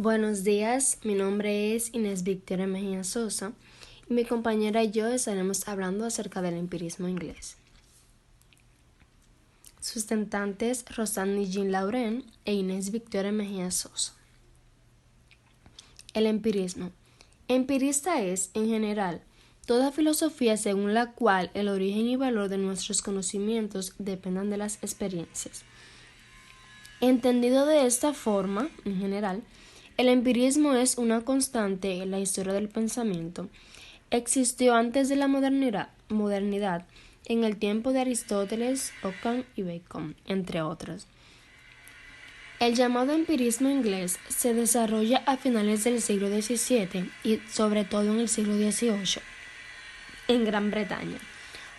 Buenos días, mi nombre es Inés Victoria Mejía Sosa y mi compañera y yo estaremos hablando acerca del empirismo inglés. Sustentantes Rosanny Jean Lauren e Inés Victoria Mejía Sosa. El empirismo. Empirista es, en general, toda filosofía según la cual el origen y valor de nuestros conocimientos dependan de las experiencias. Entendido de esta forma, en general, el empirismo es una constante en la historia del pensamiento. Existió antes de la modernidad, en el tiempo de Aristóteles, Ockham y Bacon, entre otros. El llamado empirismo inglés se desarrolla a finales del siglo XVII y sobre todo en el siglo XVIII, en Gran Bretaña,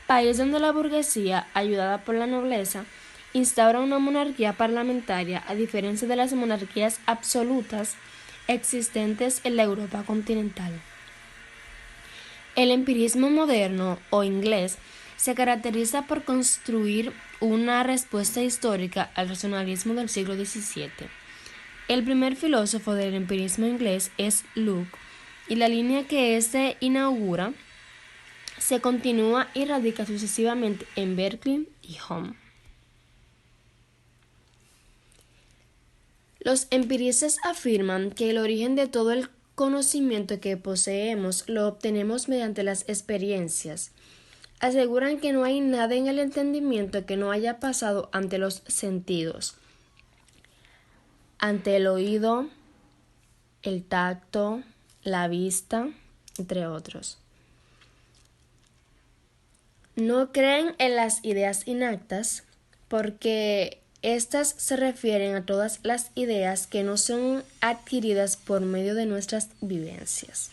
país donde la burguesía, ayudada por la nobleza, instaura una monarquía parlamentaria a diferencia de las monarquías absolutas existentes en la Europa continental. El empirismo moderno o inglés se caracteriza por construir una respuesta histórica al racionalismo del siglo XVII. El primer filósofo del empirismo inglés es Locke, y la línea que éste inaugura se continúa y radica sucesivamente en Berkeley y Hume. Los empiristas afirman que el origen de todo el conocimiento que poseemos lo obtenemos mediante las experiencias. Aseguran que no hay nada en el entendimiento que no haya pasado ante los sentidos, ante el oído, el tacto, la vista, entre otros. No creen en las ideas inactas porque estas se refieren a todas las ideas que no son adquiridas por medio de nuestras vivencias.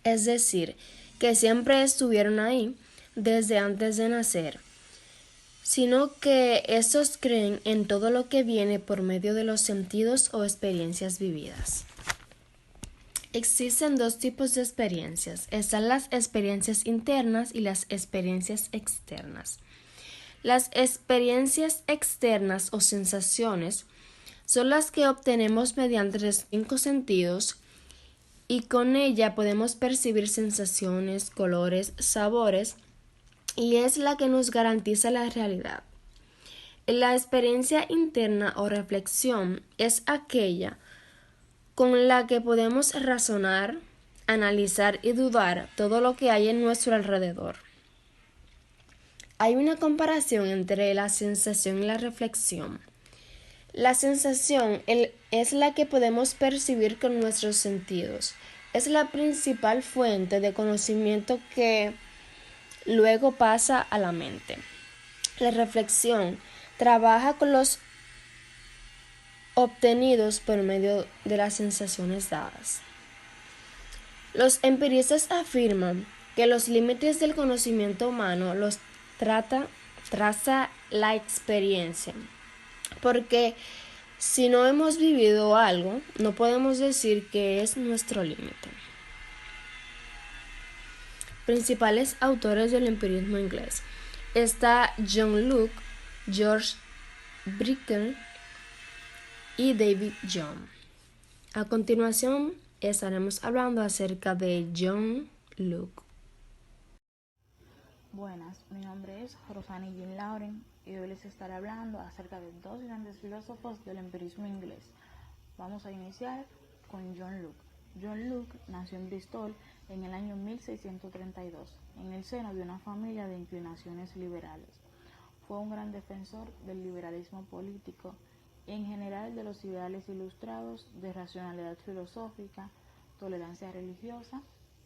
Es decir, que siempre estuvieron ahí desde antes de nacer, sino que estos creen en todo lo que viene por medio de los sentidos o experiencias vividas. Existen dos tipos de experiencias. Están las experiencias internas y las experiencias externas. Las experiencias externas o sensaciones son las que obtenemos mediante los 5 sentidos y con ella podemos percibir sensaciones, colores, sabores y es la que nos garantiza la realidad. La experiencia interna o reflexión es aquella con la que podemos razonar, analizar y dudar todo lo que hay en nuestro alrededor. Hay una comparación entre la sensación y la reflexión. La sensación es la que podemos percibir con nuestros sentidos. Es la principal fuente de conocimiento que luego pasa a la mente. La reflexión trabaja con los obtenidos por medio de las sensaciones dadas. Los empiristas afirman que los límites del conocimiento humano los traza la experiencia, porque si no hemos vivido algo, no podemos decir que es nuestro límite. Principales autores del empirismo inglés. Está John Locke, George Bricker y David Hume. A continuación estaremos hablando acerca de John Locke. Buenas, mi nombre es Rosanny Jean Lauren y hoy les estaré hablando acerca de dos grandes filósofos del empirismo inglés. Vamos a iniciar con John Locke. John Locke nació en Bristol en el año 1632, en el seno de una familia de inclinaciones liberales. Fue un gran defensor del liberalismo político y en general de los ideales ilustrados de racionalidad filosófica, tolerancia religiosa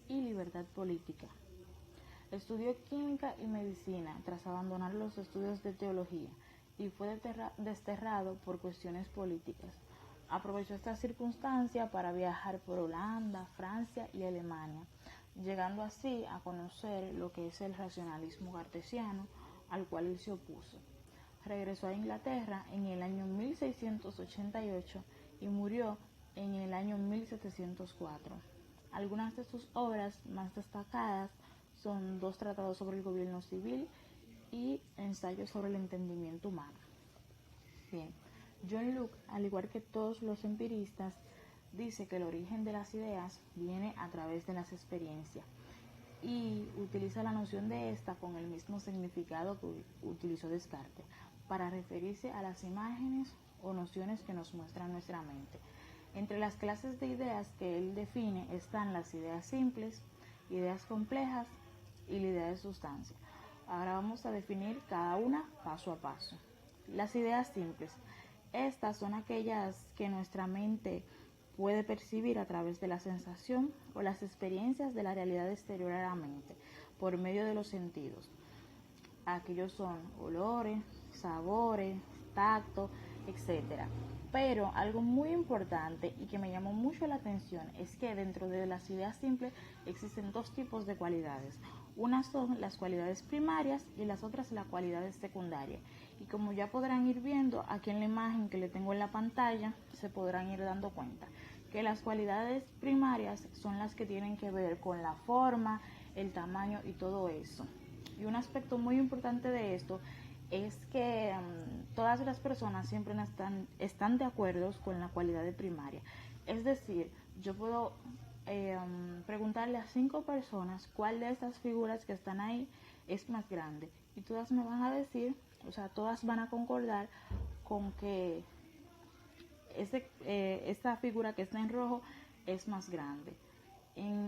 y libertad política. Estudió química y medicina tras abandonar los estudios de teología y fue desterrado por cuestiones políticas. Aprovechó esta circunstancia para viajar por Holanda, Francia y Alemania, llegando así a conocer lo que es el racionalismo cartesiano, al cual él se opuso. Regresó a Inglaterra en el año 1688 y murió en el año 1704. Algunas de sus obras más destacadas son dos tratados sobre el gobierno civil y ensayos sobre el entendimiento humano. Bien, John Locke, al igual que todos los empiristas, dice que el origen de las ideas viene a través de las experiencias y utiliza la noción de esta con el mismo significado que utilizó Descartes para referirse a las imágenes o nociones que nos muestran nuestra mente. Entre las clases de ideas que él define están las ideas simples, ideas complejas y la idea de sustancia. Ahora vamos a definir cada una paso a paso. Las ideas simples. Estas son aquellas que nuestra mente puede percibir a través de la sensación o las experiencias de la realidad exterior a la mente, por medio de los sentidos. Aquellos son olores, sabores, tacto, etc. Pero algo muy importante y que me llamó mucho la atención es que dentro de las ideas simples existen dos tipos de cualidades. Unas son las cualidades primarias y las otras las cualidades secundarias. Y como ya podrán ir viendo aquí en la imagen que le tengo en la pantalla, se podrán ir dando cuenta que las cualidades primarias son las que tienen que ver con la forma, el tamaño y todo eso. Y un aspecto muy importante de esto es que todas las personas siempre están de acuerdo con la cualidad primaria. Es decir, yo puedo preguntarle a 5 personas cuál de estas figuras que están ahí es más grande. Y todas me van a decir, o sea, todas van a concordar con que esta figura que está en rojo es más grande.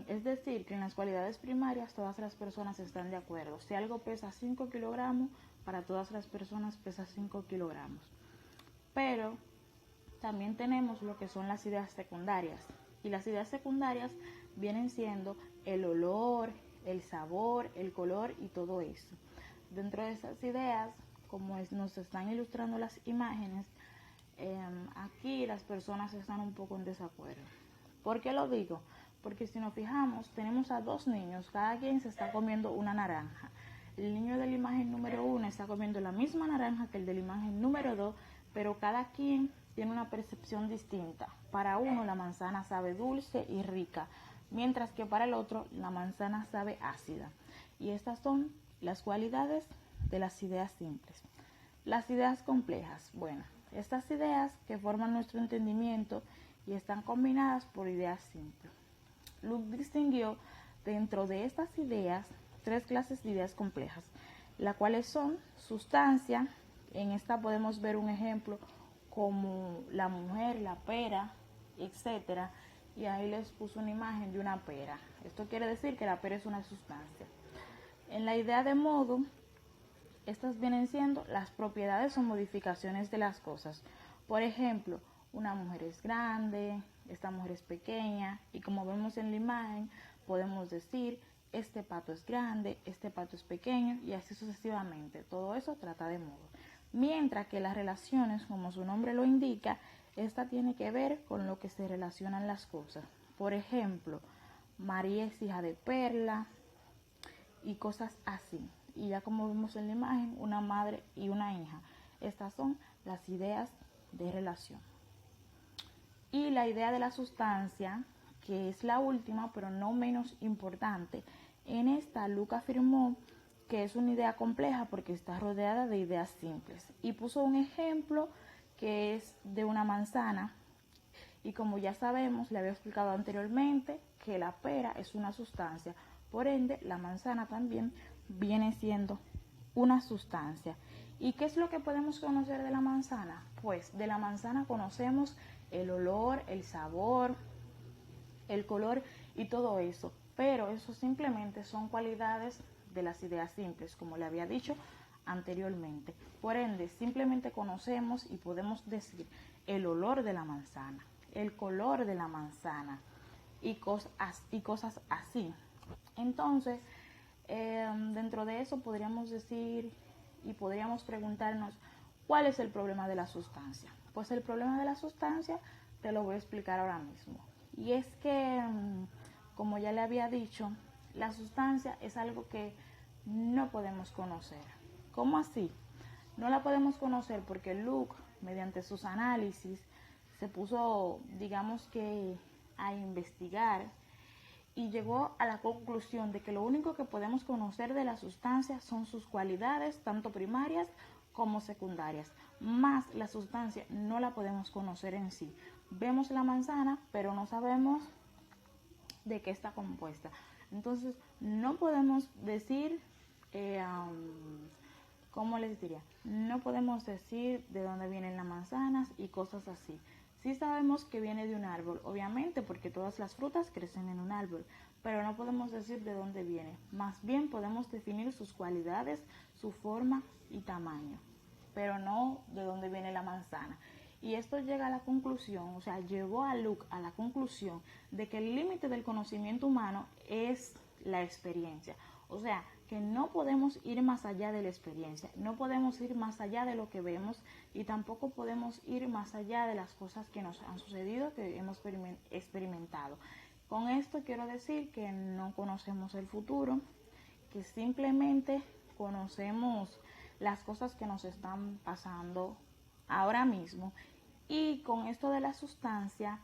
Es decir, que en las cualidades primarias todas las personas están de acuerdo. Si algo pesa 5 kilogramos, para todas las personas pesa 5 kilogramos. Pero también tenemos lo que son las ideas secundarias. Y las ideas secundarias vienen siendo el olor, el sabor, el color y todo eso. Dentro de esas ideas, como nos están ilustrando las imágenes, aquí las personas están un poco en desacuerdo. ¿Por qué lo digo? Porque si nos fijamos, tenemos a 2 niños, cada quien se está comiendo una naranja. El niño de la imagen número 1 está comiendo la misma naranja que el de la imagen número 2, pero cada quien tiene una percepción distinta. Para uno la manzana sabe dulce y rica, mientras que para el otro la manzana sabe ácida. Y estas son las cualidades de las ideas simples. Las ideas complejas. Bueno, estas ideas que forman nuestro entendimiento y están combinadas por ideas simples. Luke distinguió dentro de estas ideas 3 clases de ideas complejas, las cuales son sustancia. En esta podemos ver un ejemplo como la mujer, la pera, etcétera, y ahí les puso una imagen de una pera. Esto quiere decir que la pera es una sustancia. En la idea de modo, estas vienen siendo las propiedades o modificaciones de las cosas. Por ejemplo, una mujer es grande, esta mujer es pequeña, y como vemos en la imagen, podemos decir, este pato es grande, este pato es pequeño, y así sucesivamente. Todo eso trata de modo. Mientras que las relaciones, como su nombre lo indica, esta tiene que ver con lo que se relacionan las cosas. Por ejemplo, María es hija de Perla, y cosas así. Y ya como vemos en la imagen, una madre y una hija. Estas son las ideas de relación. Y la idea de la sustancia, que es la última, pero no menos importante. En esta, Luke afirmó que es una idea compleja porque está rodeada de ideas simples. Y puso un ejemplo que es de una manzana. Y como ya sabemos, le había explicado anteriormente que la pera es una sustancia. Por ende, la manzana también viene siendo una sustancia. ¿Y qué es lo que podemos conocer de la manzana? Pues de la manzana conocemos el olor, el sabor, el color y todo eso. Pero eso simplemente son cualidades de las ideas simples, como le había dicho anteriormente. Por ende, simplemente conocemos y podemos decir el olor de la manzana, el color de la manzana y cosas así. Entonces, dentro de eso podríamos decir y podríamos preguntarnos ¿cuál es el problema de la sustancia? Pues el problema de la sustancia te lo voy a explicar ahora mismo. Y es que, como ya le había dicho, la sustancia es algo que no podemos conocer. ¿Cómo así? No la podemos conocer porque Luke, mediante sus análisis, se puso, digamos que, a investigar y llegó a la conclusión de que lo único que podemos conocer de la sustancia son sus cualidades, tanto primarias como secundarias. Más la sustancia no la podemos conocer en sí. vemos la manzana, pero no sabemos de qué está compuesta. Entonces, no podemos decir, ¿cómo les diría? No podemos decir de dónde vienen las manzanas y cosas así. Sí sabemos que viene de un árbol, obviamente, porque todas las frutas crecen en un árbol, pero no podemos decir de dónde viene. Más bien podemos definir sus cualidades, su forma y tamaño, pero no de dónde viene la manzana. Y esto llega a la conclusión, o sea, llevó a Luke a la conclusión de que el límite del conocimiento humano es la experiencia. O sea, que no podemos ir más allá de la experiencia, no podemos ir más allá de lo que vemos y tampoco podemos ir más allá de las cosas que nos han sucedido, que hemos experimentado. Con esto quiero decir que no conocemos el futuro, que simplemente conocemos las cosas que nos están pasando ahora mismo, y con esto de la sustancia,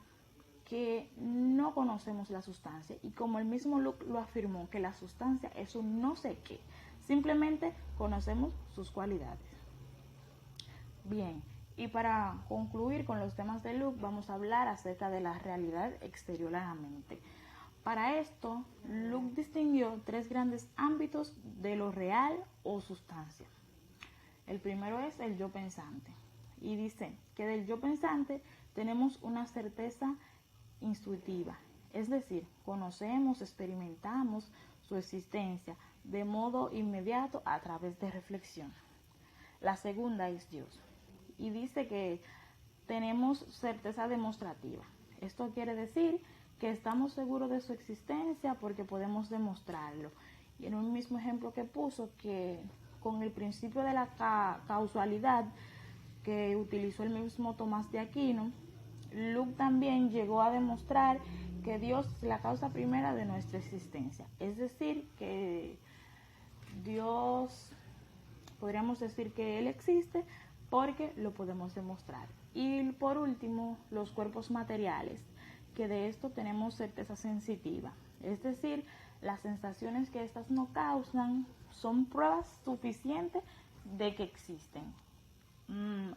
que no conocemos la sustancia, y como el mismo Luke lo afirmó, que la sustancia es un no sé qué, simplemente conocemos sus cualidades. Bien, y para concluir con los temas de Luke, vamos a hablar acerca de la realidad exterior a la mente. Para esto, Luke distinguió tres grandes ámbitos de lo real o sustancia. El primero es el yo pensante, y dice que del yo pensante tenemos una certeza intuitiva, es decir, conocemos, experimentamos su existencia de modo inmediato a través de reflexión. La segunda es Dios, y dice que tenemos certeza demostrativa. Esto quiere decir que estamos seguros de su existencia porque podemos demostrarlo. Y en un mismo ejemplo que puso, que con el principio de la causalidad que utilizó el mismo Tomás de Aquino, Luke también llegó a demostrar que Dios es la causa primera de nuestra existencia. Es decir, que Dios, podríamos decir que Él existe porque lo podemos demostrar. Y por último, los cuerpos materiales, que de esto tenemos certeza sensitiva. Es decir, las sensaciones que estas nos causan son pruebas suficientes de que existen.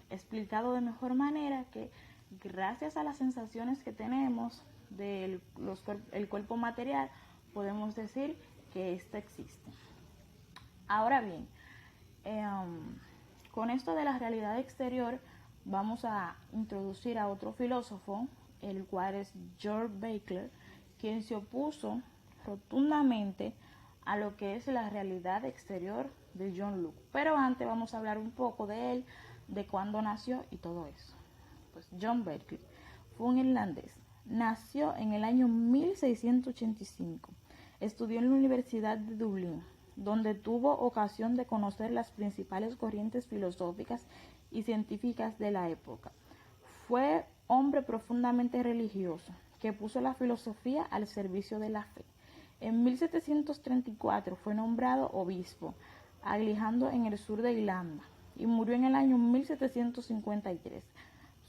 Explicado de mejor manera, que gracias a las sensaciones que tenemos del cuerpo material, podemos decir que ésta existe. Ahora bien, con esto de la realidad exterior, vamos a introducir a otro filósofo, el cual es George Beckler, quien se opuso rotundamente a lo que es la realidad exterior de John Locke. Pero antes vamos a hablar un poco de él, de cuándo nació y todo eso. Pues John Berkeley fue un irlandés. Nació en el año 1685. Estudió en la Universidad de Dublín, donde tuvo ocasión de conocer las principales corrientes filosóficas y científicas de la época. Fue hombre profundamente religioso, que puso la filosofía al servicio de la fe. En 1734 fue nombrado obispo, aglijando en el sur de Irlanda, y murió en el año 1753.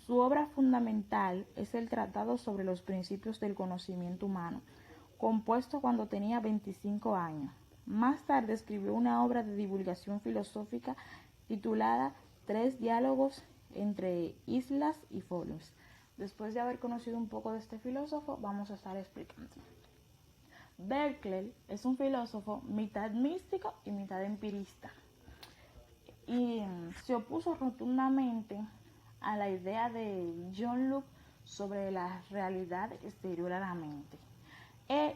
Su obra fundamental es el Tratado sobre los Principios del Conocimiento Humano, compuesto cuando tenía 25 años. Más tarde escribió una obra de divulgación filosófica titulada Tres diálogos entre islas y folios. Después de haber conocido un poco de este filósofo, vamos a estar explicando. Berkeley es un filósofo mitad místico y mitad empirista, y se opuso rotundamente a la idea de John Locke sobre la realidad exterior a la mente.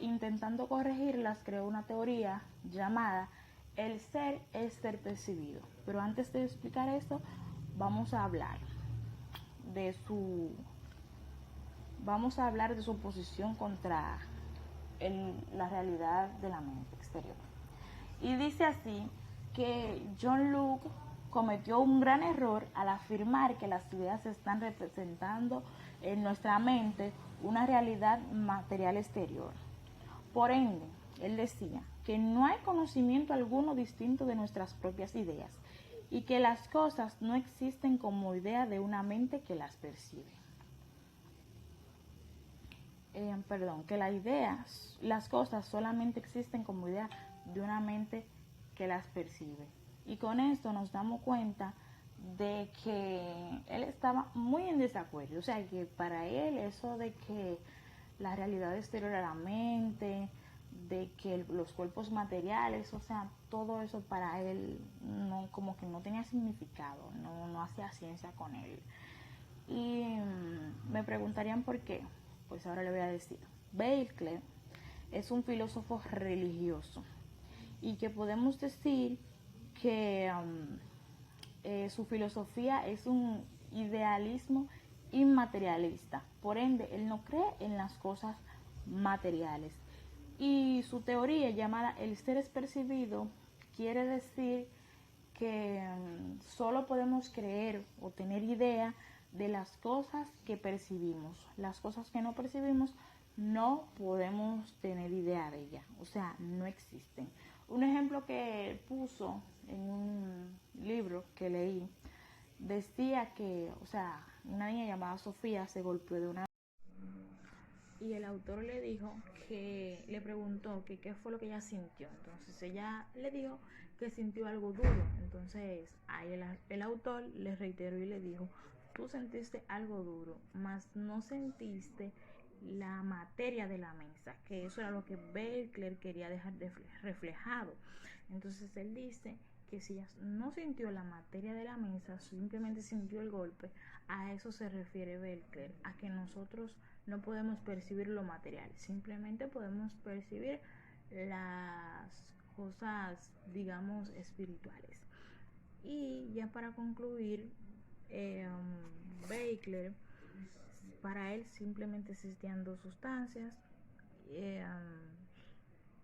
Intentando corregirlas, creó una teoría llamada el ser es ser percibido. Pero antes de explicar esto, vamos a hablar de su oposición contra la realidad de la mente exterior. Y dice así que John Locke cometió un gran error al afirmar que las ideas están representando en nuestra mente una realidad material exterior. Por ende, él decía que no hay conocimiento alguno distinto de nuestras propias ideas y que las cosas no existen como idea de una mente que las percibe. Que las cosas solamente existen como idea de una mente que las percibe. Y con esto nos damos cuenta de que él estaba muy en desacuerdo, o sea que para él eso de que la realidad exterior a la mente, de que los cuerpos materiales, o sea, todo eso para él no, como que no tenía significado, no hacía ciencia con él. Y me preguntarían por qué. Pues ahora le voy a decir. Berkeley es un filósofo religioso y que podemos decir que su filosofía es un idealismo inmaterialista. Por ende, él no cree en las cosas materiales. Y su teoría, llamada el ser es percibido, quiere decir que solo podemos creer o tener idea de las cosas que percibimos. Las cosas que no percibimos no podemos tener idea de ellas, o sea, no existen. Un ejemplo que puso en un libro que leí decía que, o sea, una niña llamada Sofía se golpeó de una y el autor le dijo que le preguntó que qué fue lo que ella sintió. Entonces ella le dijo que sintió algo duro. Entonces ahí el autor le reiteró y le dijo, tú sentiste algo duro, mas no sentiste la materia de la mesa, que eso era lo que Berkeley quería dejar reflejado. Entonces él dice que si ella no sintió la materia de la mesa, simplemente sintió el golpe, a eso se refiere Berkeley, a que nosotros no podemos percibir lo material, simplemente podemos percibir las cosas, digamos, espirituales. Y ya para concluir, Berkeley, para él simplemente existían dos sustancias,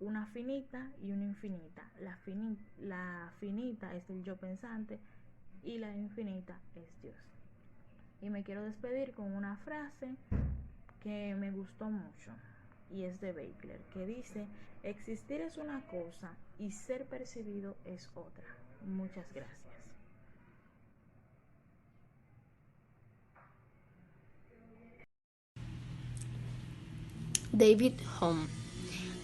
una finita y una infinita. La finita es el yo pensante y la infinita es Dios. Y me quiero despedir con una frase que me gustó mucho y es de Berkeley, que dice: existir es una cosa y ser percibido es otra. Muchas gracias. David Hume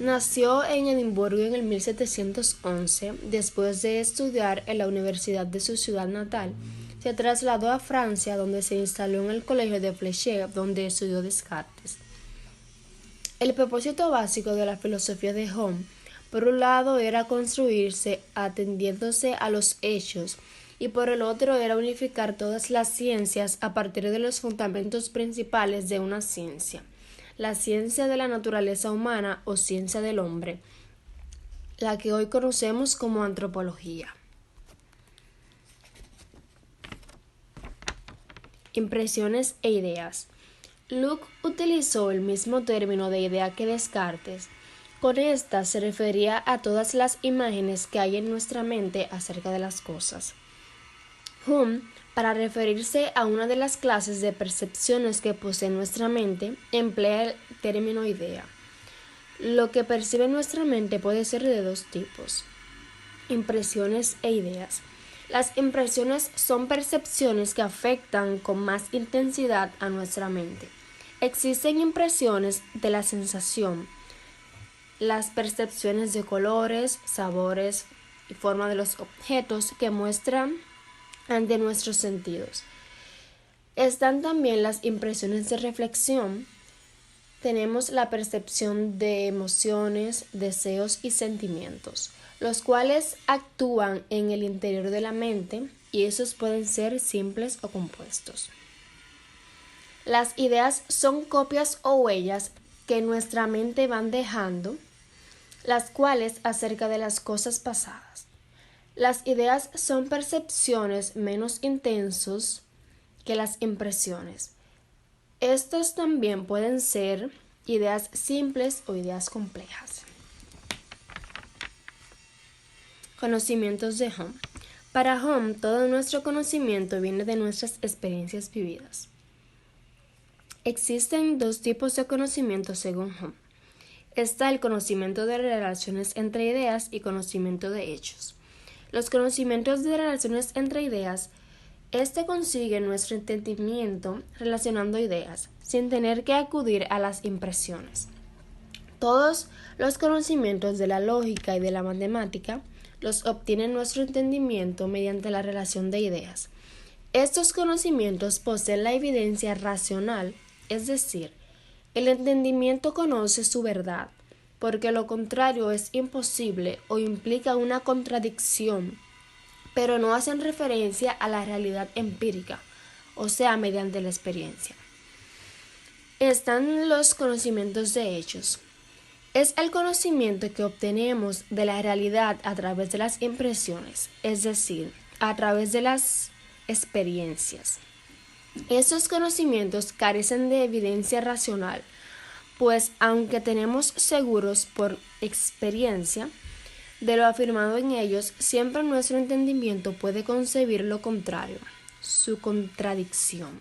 nació en Edimburgo en el 1711. Después de estudiar en la universidad de su ciudad natal, se trasladó a Francia, donde se instaló en el colegio de Fléchet, donde estudió Descartes. El propósito básico de la filosofía de Hume, por un lado, era construirse atendiéndose a los hechos, y por el otro era unificar todas las ciencias a partir de los fundamentos principales de una ciencia: la ciencia de la naturaleza humana o ciencia del hombre, la que hoy conocemos como antropología. Impresiones e ideas. Locke utilizó el mismo término de idea que Descartes. Con esta se refería a todas las imágenes que hay en nuestra mente acerca de las cosas. Hume, para referirse a una de las clases de percepciones que posee nuestra mente, emplea el término idea. Lo que percibe nuestra mente puede ser de dos tipos: impresiones e ideas. Las impresiones son percepciones que afectan con más intensidad a nuestra mente. Existen impresiones de la sensación, las percepciones de colores, sabores y forma de los objetos que muestran ante nuestros sentidos. Están también las impresiones de reflexión. Tenemos la percepción de emociones, deseos y sentimientos, los cuales actúan en el interior de la mente, y esos pueden ser simples o compuestos. Las ideas son copias o huellas que nuestra mente van dejando, las cuales acerca de las cosas pasadas. Las ideas son percepciones menos intensos que las impresiones. Estos también pueden ser ideas simples o ideas complejas. Conocimientos de Hume. Para Hume, todo nuestro conocimiento viene de nuestras experiencias vividas. Existen dos tipos de conocimiento según Hume. Está el conocimiento de relaciones entre ideas y conocimiento de hechos. Los conocimientos de relaciones entre ideas, consigue nuestro entendimiento relacionando ideas, sin tener que acudir a las impresiones. Todos los conocimientos de la lógica y de la matemática los obtiene nuestro entendimiento mediante la relación de ideas. Estos conocimientos poseen la evidencia racional, es decir, el entendimiento conoce su verdad, porque lo contrario es imposible o implica una contradicción, pero no hacen referencia a la realidad empírica, o sea, mediante la experiencia. Están los conocimientos de hechos. Es el conocimiento que obtenemos de la realidad a través de las impresiones, es decir, a través de las experiencias. Estos conocimientos carecen de evidencia racional, pues aunque tenemos seguros por experiencia de lo afirmado en ellos, siempre nuestro entendimiento puede concebir lo contrario, su contradicción.